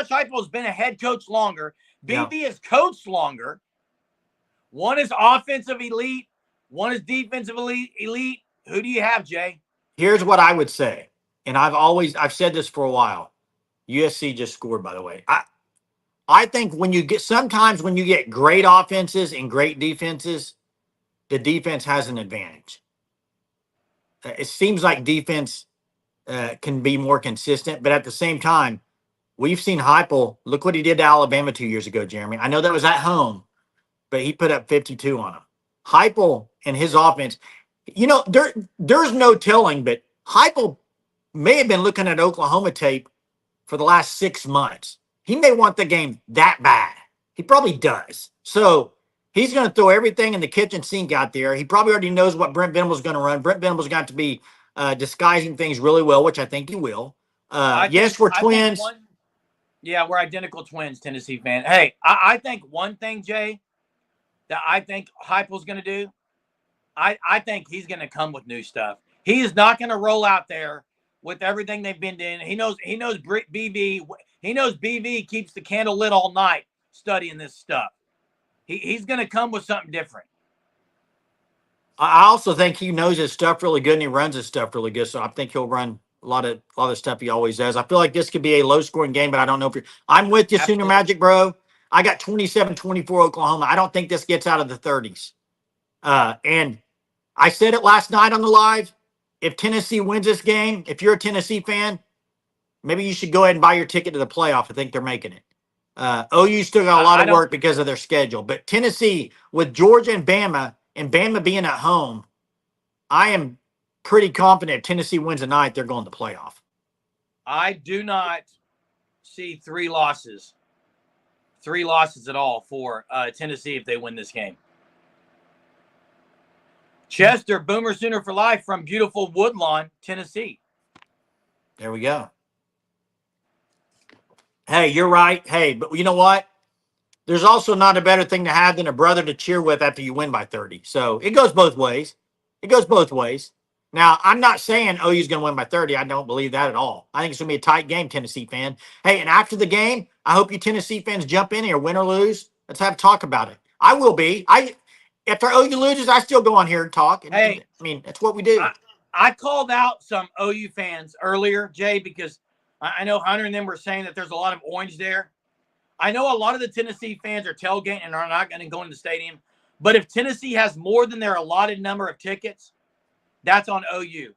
Heupel's been a head coach longer. BV has coached longer. One is offensive elite. One is defensive elite. Who do you have, Jay? Here's what I would say. And I've said this for a while. USC just scored, by the way. I think sometimes when you get great offenses and great defenses, the defense has an advantage. It seems like defense can be more consistent, but at the same time, we've seen Heupel. Look what he did to Alabama 2 years ago, Jeremy. I know that was at home, but he put up 52 on them. Heupel and his offense, there's no telling, but Heupel may have been looking at Oklahoma tape for the last 6 months. He may want the game that bad. He probably does. So he's going to throw everything in the kitchen sink out there. He probably already knows what Brent Venables going to run. Brent Venables got to be disguising things really well, which I think he will. We're twins. We're identical twins, Tennessee fan. Hey, I think one thing, Jay, that I think Heupel's going to do, I think he's going to come with new stuff. He is not going to roll out there with everything they've been doing. He knows BV. He knows BV keeps the candle lit all night studying this stuff. He's going to come with something different. I also think he knows his stuff really good and he runs his stuff really good. So I think he'll run a lot of stuff he always does. I feel like this could be a low scoring game, but I don't know if I'm with you, Sooner Magic, bro. I got 27-24 Oklahoma. I don't think this gets out of the 30s. And I said it last night on the live. If Tennessee wins this game, if you're a Tennessee fan, maybe you should go ahead and buy your ticket to the playoff. I think they're making it. OU still got a lot of work because of their schedule. But Tennessee, with Georgia and Bama being at home, I am pretty confident if Tennessee wins tonight, they're going to the playoff. I do not see three losses at all for Tennessee if they win this game. Chester, Boomer Sooner for life from beautiful Woodlawn, Tennessee. There we go. Hey, you're right. Hey, but you know what? There's also not a better thing to have than a brother to cheer with after you win by 30. So it goes both ways. It goes both ways. Now, I'm not saying OU's going to win by 30. I don't believe that at all. I think it's going to be a tight game, Tennessee fan. Hey, and after the game, I hope you Tennessee fans jump in here, win or lose. Let's have a talk about it. I will be. After OU loses, I still go on here and talk. And, hey, I mean, that's what we do. I called out some OU fans earlier, Jay, because I know Hunter and them were saying that there's a lot of orange there. I know a lot of the Tennessee fans are tailgating and are not going to go into the stadium. But if Tennessee has more than their allotted number of tickets, that's on OU.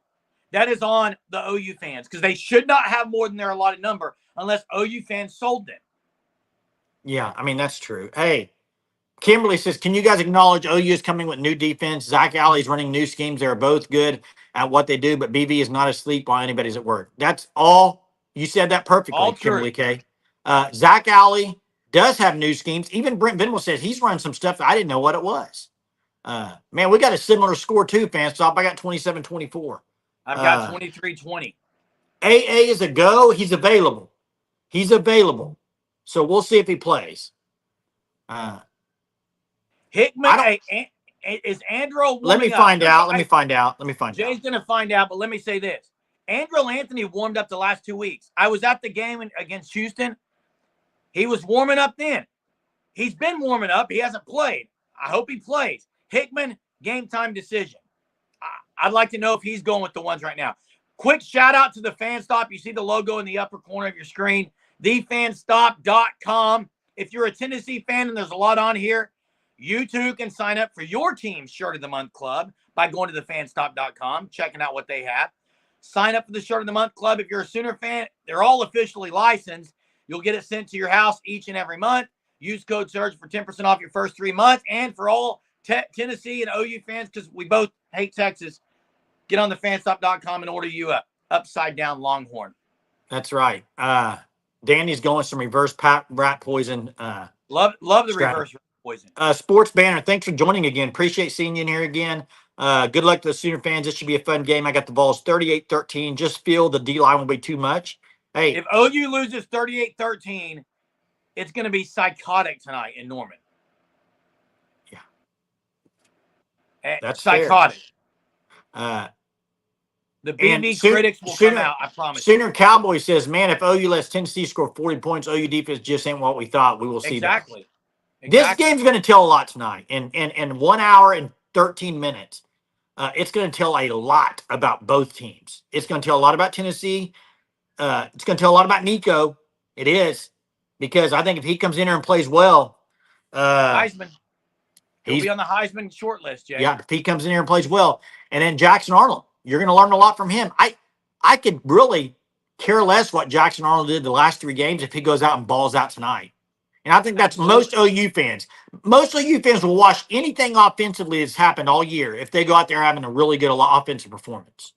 That is on the OU fans because they should not have more than their allotted number unless OU fans sold them. Yeah, I mean, that's true. Hey, Kimberly says, can you guys acknowledge OU is coming with new defense? Zach Alley's running new schemes. They're both good at what they do, but BV is not asleep while anybody's at work. That's all. You said that perfectly, All Kimberly true. K. Zach Alley does have new schemes. Even Brent Venable says he's run some stuff that I didn't know what it was. Man, we got a similar score too, fans. Stop. I got 27-24. I've got 23-20. AA is a go. He's available. So we'll see if he plays. Hickman, is Andrew warming Let me find out. Jay's going to find out, but let me say this. Andrew Anthony warmed up the last 2 weeks. I was at the game against Houston. He was warming up then. He's been warming up. He hasn't played. I hope he plays. Hickman, game time decision. I'd like to know if he's going with the ones right now. Quick shout out to the Fan Stop. You see the logo in the upper corner of your screen, thefanstop.com. If you're a Tennessee fan and there's a lot on here, you too can sign up for your team's Shirt of the Month Club by going to thefanstop.com, checking out what they have. Sign up for the Shirt of the Month Club. If you're a Sooner fan, they're all officially licensed. You'll get it sent to your house each and every month. Use code SURGE for 10% off your first 3 months. And for all Tennessee and OU fans, because we both hate Texas, get on thefanstop.com and order you a upside-down Longhorn. That's right. Danny's going some reverse rat poison. Love the reverse rat poison. Sports Banner, thanks for joining again. Appreciate seeing you in here again. Good luck to the Sooner fans. This should be a fun game. I got the Vols 38-13. Just feel the D-line will be too much. Hey, if OU loses 38-13, it's going to be psychotic tonight in Norman. Yeah. That's psychotic. Fair. The BB critics will come out, I promise. Sooner Cowboy says, man, if OU lets Tennessee score 40 points, OU defense just ain't what we thought. We will see that. Exactly. This game's going to tell a lot tonight. In 1 hour and 13 minutes, it's going to tell a lot about both teams. It's going to tell a lot about Tennessee. It's going to tell a lot about Nico. It is. Because I think if he comes in here and plays well, Heisman. He'll be on the Heisman short list, Jay. Yeah, if he comes in here and plays well. And then Jackson Arnold, you're going to learn a lot from him. I could really care less what Jackson Arnold did the last 3 games if he goes out and balls out tonight. And I think that's most OU fans. Most OU fans will watch anything offensively that's happened all year if they go out there having a really good offensive performance.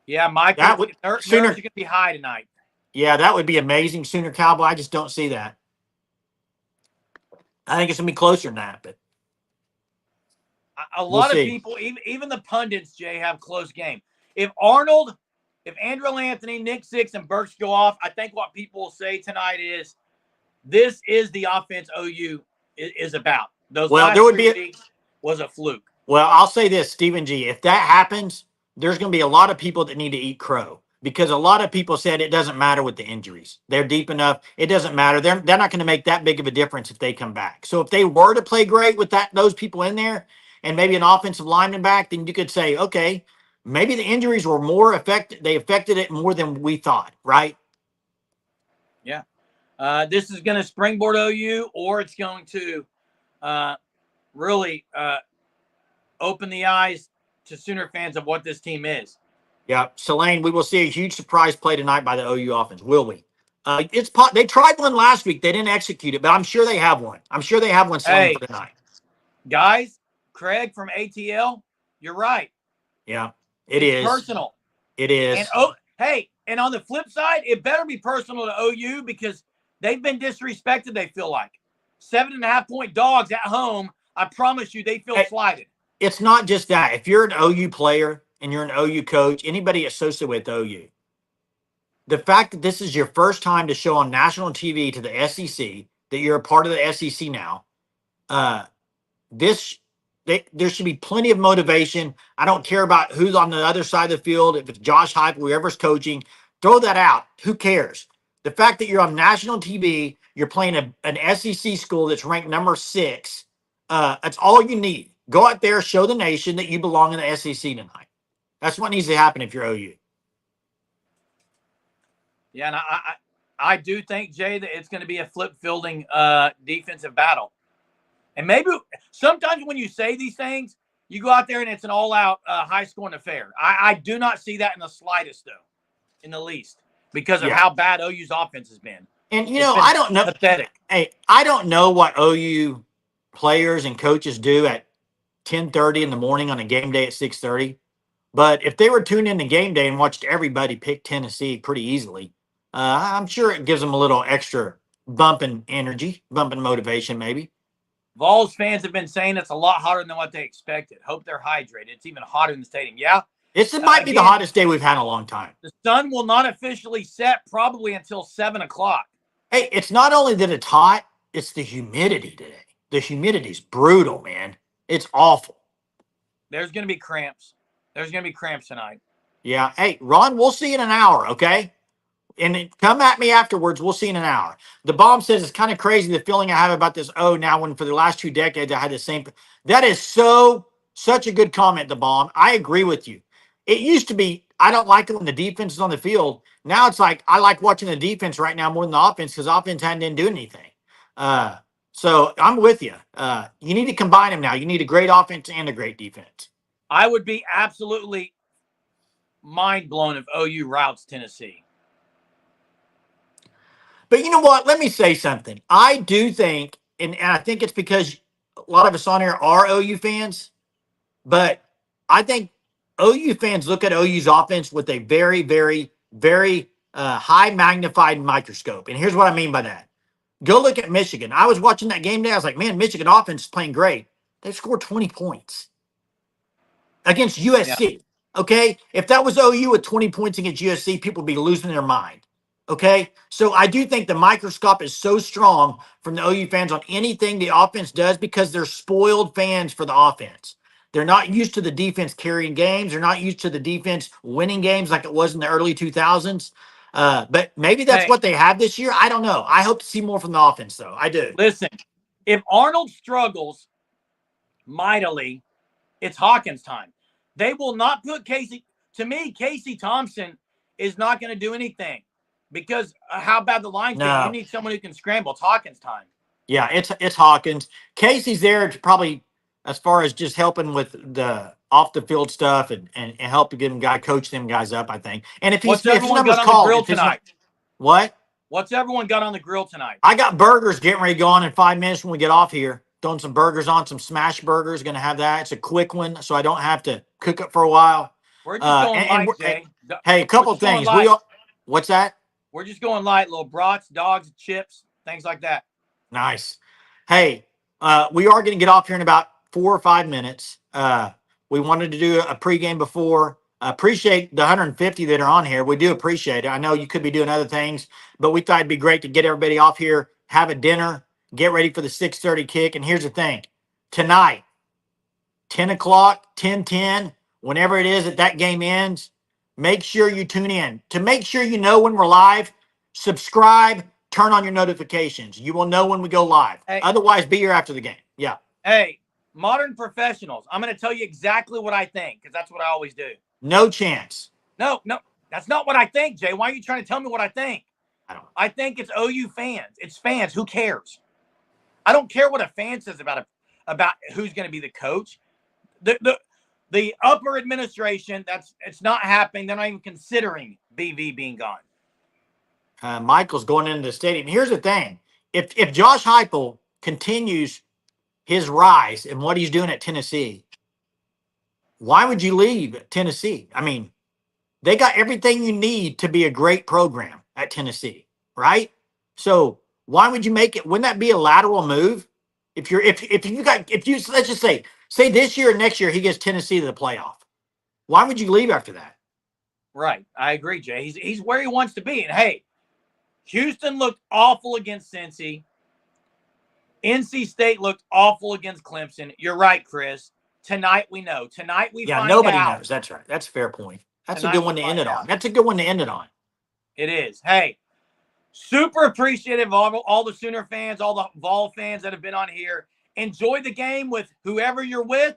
Yeah, Michael, nerves are going to be high tonight. Yeah, that would be amazing. Sooner Cowboy, I just don't see that. I think it's going to be closer than that. But a lot of people, even the pundits, Jay, have close game. If Andrew Anthony, Nick Six, and Burks go off, I think what people will say tonight is this is the offense OU is about. Those last 3 weeks was a fluke. Well, I'll say this, Stephen G. If that happens, there's going to be a lot of people that need to eat crow because a lot of people said it doesn't matter with the injuries. They're deep enough. It doesn't matter. They're not going to make that big of a difference if they come back. So if they were to play great with those people in there and maybe an offensive lineman back, then you could say, okay, maybe the injuries were more affected. They affected it more than we thought, right? Yeah. This is going to springboard OU, or it's going to really open the eyes to Sooner fans of what this team is. Yeah, Selene, we will see a huge surprise play tonight by the OU offense, will we? They tried one last week. They didn't execute it, but I'm sure they have one. I'm sure they have one, Selene, for tonight. Guys, Craig from ATL, you're right. Yeah, it's personal. It is. And and on the flip side, it better be personal to OU because they've been disrespected, they feel like. 7.5-point dogs at home. I promise you, they feel slighted. It's not just that. If you're an OU player and you're an OU coach, anybody associated with OU, the fact that this is your first time to show on national TV to the SEC, that you're a part of the SEC now, there should be plenty of motivation. I don't care about who's on the other side of the field. If it's Josh Heupel, whoever's coaching, throw that out. Who cares? The fact that you're on national TV, you're playing an SEC school that's ranked number 6, that's all you need. Go out there, show the nation that you belong in the SEC tonight. That's what needs to happen if you're OU. Yeah, and I do think, Jay, that it's going to be a flip-fielding defensive battle. And maybe sometimes when you say these things, you go out there and it's an all-out high-scoring affair. I do not see that in the slightest, though, in the least, because of how bad OU's offense has been. And, I don't know. Pathetic. Hey, I don't know what OU players and coaches do at 10:30 in the morning on a game day at 6:30. But if they were tuned in to game day and watched everybody pick Tennessee pretty easily, I'm sure it gives them a little extra bump in energy, bump in motivation, maybe. Vols fans have been saying it's a lot hotter than what they expected. Hope they're hydrated. It's even hotter in the stadium. Yeah. It might be the hottest day we've had in a long time. The sun will not officially set probably until 7 o'clock. Hey, it's not only that it's hot, it's the humidity today. The humidity's brutal, man. It's awful. There's going to be cramps. There's going to be cramps tonight. Yeah. Hey, Ron, we'll see in an hour, okay? And come at me afterwards. We'll see in an hour. The bomb says it's kind of crazy the feeling I have about this. Now when for the last 2 decades I had the same. That is such a good comment, the bomb. I agree with you. It used to be I don't like it when the defense is on the field. Now it's like I like watching the defense right now more than the offense because offense hadn't do anything. So I'm with you. You need to combine them now. You need a great offense and a great defense. I would be absolutely mind blown if OU routes Tennessee. But you know what? Let me say something. I do think, and I think it's because a lot of us on here are OU fans, but I think OU fans look at OU's offense with a very, very, very high magnified microscope. And here's what I mean by that. Go look at Michigan. I was watching that game today. I was like, man, Michigan offense is playing great. They scored 20 points against USC. Yeah. Okay? If that was OU with 20 points against USC, people would be losing their mind. Okay? So I do think the microscope is so strong from the OU fans on anything the offense does because they're spoiled fans for the offense. They're not used to the defense carrying games. They're not used to the defense winning games like it was in the early 2000s. But maybe that's what they have this year. I don't know. I hope to see more from the offense, though. I do. Listen, if Arnold struggles mightily, it's Hawkins time. They will not put Casey. To me, Casey Thompson is not going to do anything because how bad the line's been. You need someone who can scramble. It's Hawkins time. Yeah, it's Hawkins. Casey's there to probably, as far as just helping with the off the field stuff and help get them coach them guys up, I think. And if what's everyone got on the grill tonight? What? What's everyone got on the grill tonight? I got burgers getting ready to go on in 5 minutes when we get off here. Throwing some burgers on, some smash burgers. Going to have that. It's a quick one, so I don't have to cook it for a while. We're just going light, Jay. Hey, a couple things. What's that? We're just going light. Little brats, dogs, chips, things like that. Nice. Hey, we are going to get off here in about 4 or 5 minutes. We wanted to do a pregame before. Appreciate the 150 that are on here. We do appreciate it. I know you could be doing other things, but we thought it'd be great to get everybody off here, have a dinner, get ready for the 6:30 kick. And here's the thing. Tonight, 10 o'clock, 10:10, whenever it is that game ends, make sure you tune in. To make sure you know when we're live, subscribe, turn on your notifications. You will know when we go live. Hey. Otherwise, be here after the game. Yeah. Hey, modern professionals, I'm going to tell you exactly what I think because that's what I always do. No chance. No, that's not what I think, Jay. Why are you trying to tell me what I think? I think it's OU fans. It's fans. Who cares? I don't care what a fan says about who's going to be the coach. The upper administration, it's not happening. They're not even considering BV being gone. Michael's going into the stadium. Here's the thing: if Josh Heupel continues his rise and what he's doing at Tennessee, why would you leave Tennessee? I mean, they got everything you need to be a great program at Tennessee, right? So why would you make it? Wouldn't that be a lateral move? If you let's just say this year or next year he gets Tennessee to the playoff, why would you leave after that? Right, I agree, Jay. He's where he wants to be, and hey, Houston looked awful against Cincy. NC State looked awful against Clemson. You're right, Chris. Tonight we know. Tonight we find nobody out. knows. That's right. That's a fair point. That's Tonight a good one to end it on. That's a good one to end it on. It is. Hey, super appreciative of all the Sooner fans, all the Vol fans that have been on here. Enjoy the game with whoever you're with.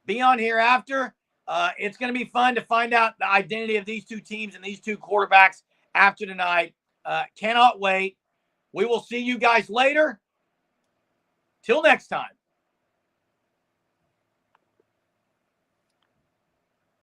Be on here after. It's going to be fun to find out the identity of these two teams and these two quarterbacks after tonight. Cannot wait. We will see you guys later. Till next time.